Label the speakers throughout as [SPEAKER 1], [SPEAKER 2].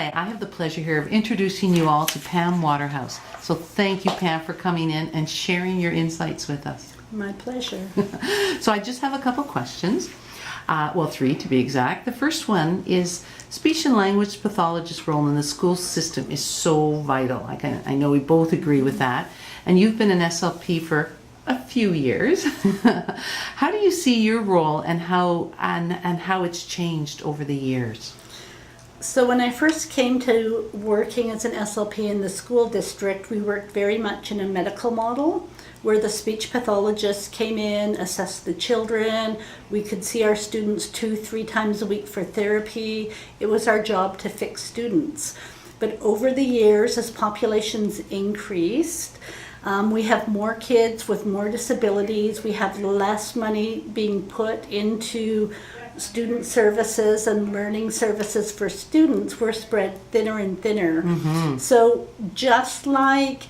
[SPEAKER 1] Hi, I have the pleasure here of introducing you all to Pam Waterhouse. So thank you, Pam, for coming in and sharing your insights with us.
[SPEAKER 2] My pleasure.
[SPEAKER 1] So I just have a couple questions. Well, three to be exact. The first one is speech and language pathologist role in the school system is so vital. I know we both agree with that. And you've been an SLP for a few years. How do you see your role and how it's changed over the years?
[SPEAKER 2] So when I first came to working as an SLP in the school district, we worked very much in a medical model where the speech pathologist came in, assessed the children. We could see our students 2-3 times a week for therapy. It was our job to fix students. But over the years, as populations increased, we have more kids with more disabilities. We have less money being put into student services and learning services for students. We're spread thinner and thinner. Mm-hmm. So just like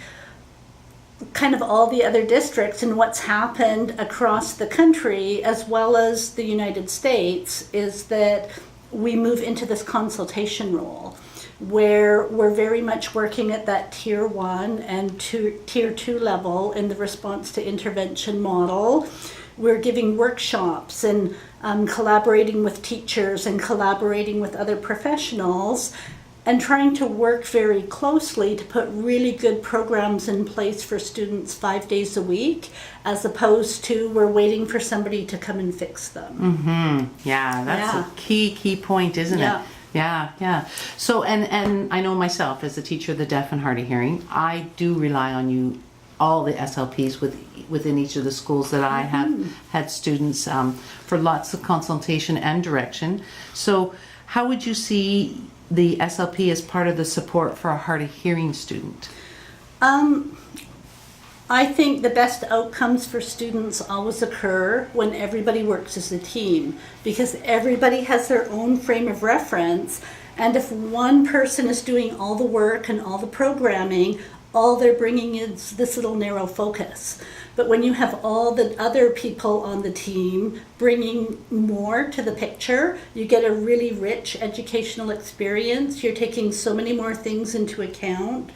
[SPEAKER 2] kind of all the other districts and what's happened across the country as well as the United States is that we move into this consultation role where we're very much working at that tier 1 and tier 2 level in the response to intervention model. We're giving workshops and collaborating with teachers and collaborating with other professionals and trying to work very closely to put really good programs in place for students 5 days a week, as opposed to we're waiting for somebody to come and fix them.
[SPEAKER 1] Mm-hmm. Yeah, that's a key point, isn't it? Yeah. So, and I know myself as a teacher of the deaf and hard of hearing, I do rely on you, all the SLPs within each of the schools that I have had students for lots of consultation and direction. So how would you see the SLP as part of the support for a hard of hearing student?
[SPEAKER 2] I think the best outcomes for students always occur when everybody works as a team, because everybody has their own frame of reference, and if one person is doing all the work and all the programming, all they're bringing is this little narrow focus. But when you have all the other people on the team bringing more to the picture, you get a really rich educational experience. You're taking so many more things into account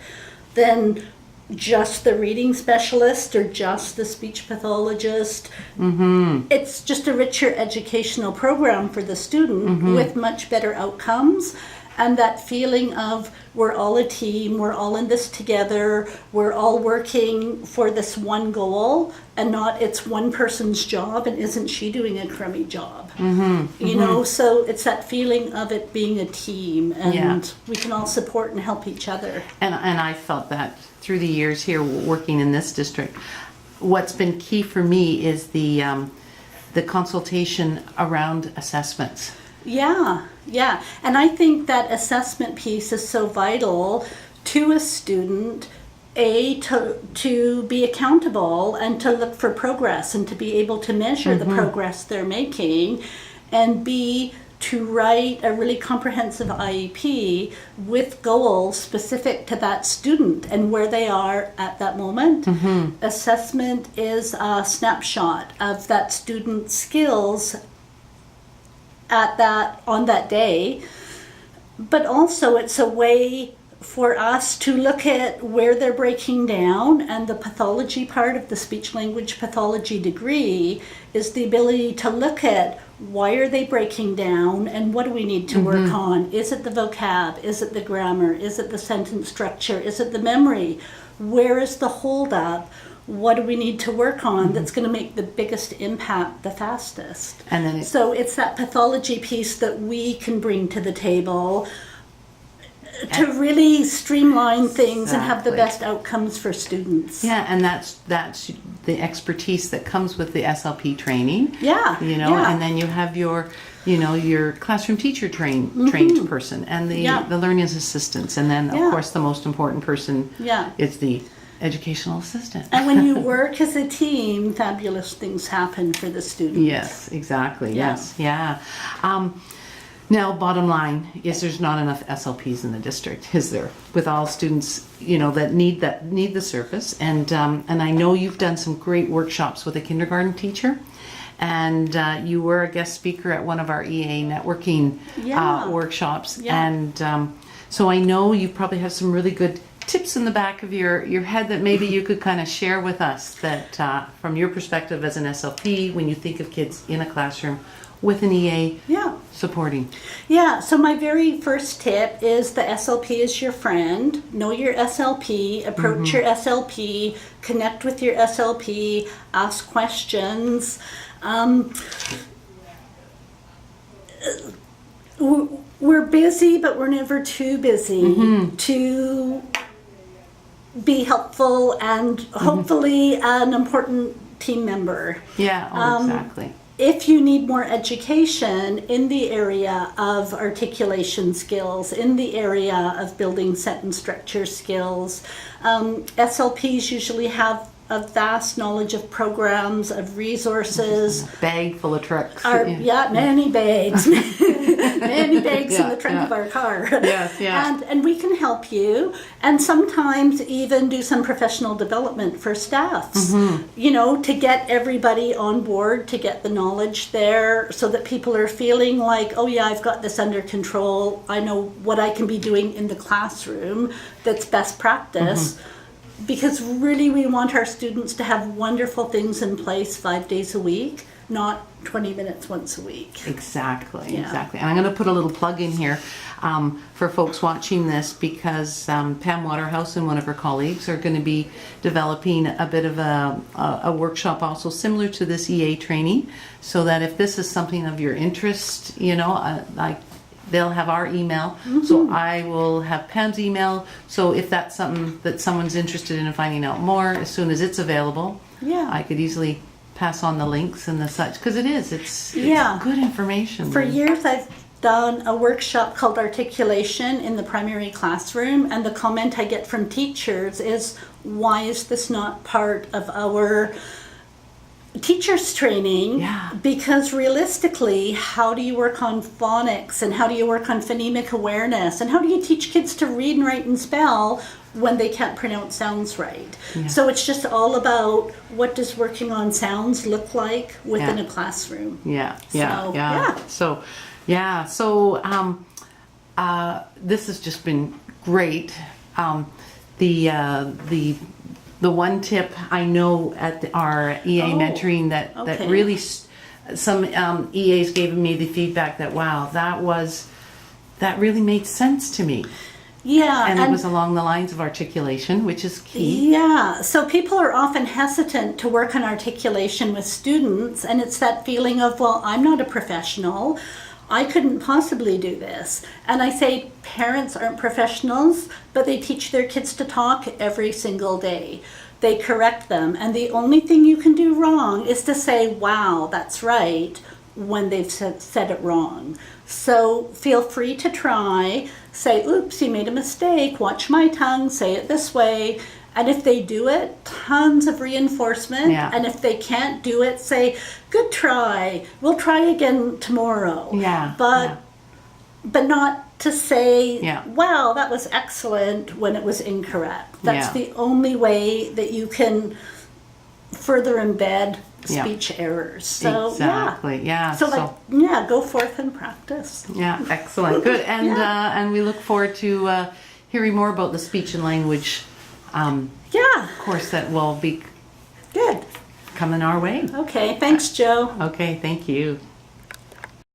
[SPEAKER 2] than just the reading specialist or just the speech pathologist. Mm-hmm. It's just a richer educational program for the student with much better outcomes. And that feeling of we're all a team, we're all in this together, we're all working for this one goal, and not it's one person's job and isn't she doing a crummy job. You know, so it's that feeling of it being a team, and we can all support and help each other.
[SPEAKER 1] And I felt that through the years here working in this district. What's been key for me is the consultation around assessments.
[SPEAKER 2] Yeah. And I think that assessment piece is so vital to a student, to be accountable and to look for progress and to be able to measure the progress they're making, and B, to write a really comprehensive IEP with goals specific to that student and where they are at that moment. Assessment is a snapshot of that student's skills on that day, but also it's a way for us to look at where they're breaking down, and the pathology part of the speech language pathology degree is the ability to look at why are they breaking down and what do we need to work on. Is it the vocab? Is it the grammar? Is it the sentence structure? Is it the memory? Where is the holdup? What do we need to work on that's going to make the biggest impact the fastest? And then so it's that pathology piece that we can bring to the table to really streamline things and have the best outcomes for students.
[SPEAKER 1] Yeah, and that's the expertise that comes with the SLP training.
[SPEAKER 2] Yeah.
[SPEAKER 1] You know, and then you have your classroom teacher trained person and the learning assistants, and then of course the most important person is the educational assistant.
[SPEAKER 2] And when you work as a team, fabulous things happen for the students.
[SPEAKER 1] Yes, exactly. Yes. Yeah. Now, bottom line is there's not enough SLPs in the district, is there? With all students, that need the service. And I know you've done some great workshops with a kindergarten teacher, and you were a guest speaker at one of our EA networking workshops. Yeah. And So I know you probably have some really good tips in the back of your head that maybe you could kind of share with us that from your perspective as an SLP, when you think of kids in a classroom with an EA
[SPEAKER 2] Yeah.
[SPEAKER 1] supporting.
[SPEAKER 2] Yeah, so my very first tip is the SLP is your friend. Know your SLP, approach your SLP, connect with your SLP, ask questions. We're busy, but we're never too busy to be helpful and hopefully an important team member.
[SPEAKER 1] Yeah, exactly.
[SPEAKER 2] If you need more education in the area of articulation skills, in the area of building sentence structure skills, SLPs usually have a vast knowledge of programs, of resources.
[SPEAKER 1] Bag full of tricks.
[SPEAKER 2] Many bags. Many bags in the trunk of our car.
[SPEAKER 1] Yes, yeah.
[SPEAKER 2] And we can help you, and sometimes even do some professional development for staffs, you know, to get everybody on board, to get the knowledge there so that people are feeling like, oh yeah, I've got this under control. I know what I can be doing in the classroom that's best practice. Because really we want our students to have wonderful things in place 5 days a week, not 20 minutes once a week.
[SPEAKER 1] Exactly. And I'm going to put a little plug in here for folks watching this because Pam Waterhouse and one of her colleagues are going to be developing a bit of a workshop also similar to this EA training, so that if this is something of your interest, you know, they'll have our email, so I will have Pam's email. So if that's something that someone's interested in finding out more, as soon as it's available, I could easily pass on the links and the such, because it's good information.
[SPEAKER 2] For years I've done a workshop called Articulation in the primary classroom, and the comment I get from teachers is, why is this not part of our teachers training? Because realistically, how do you work on phonics, and how do you work on phonemic awareness, and how do you teach kids to read and write and spell when they can't pronounce sounds right? So it's just all about, what does working on sounds look like within a classroom?
[SPEAKER 1] So this has just been great. The one tip I know at our EA mentoring that really some EAs gave me the feedback that, wow, that really made sense to me. And it was along the lines of articulation, which is key.
[SPEAKER 2] So people are often hesitant to work on articulation with students, and it's that feeling of, well, I'm not a professional. I couldn't possibly do this. And I say parents aren't professionals, but they teach their kids to talk every single day. They correct them. And the only thing you can do wrong is to say, wow, that's right, when they've said it wrong. So feel free to try. Say, oops, you made a mistake. Watch my tongue. Say it this way. And if they do it, tons of reinforcement. And if they can't do it, say, good try. We'll try again tomorrow. But not to say, wow, that was excellent, when it was incorrect. That's the only way that you can further embed speech errors. So, go forth and practice.
[SPEAKER 1] Excellent. Good. And and we look forward to hearing more about the speech and language course that will be coming our way.
[SPEAKER 2] Okay, thanks, Joe.
[SPEAKER 1] Okay, thank you.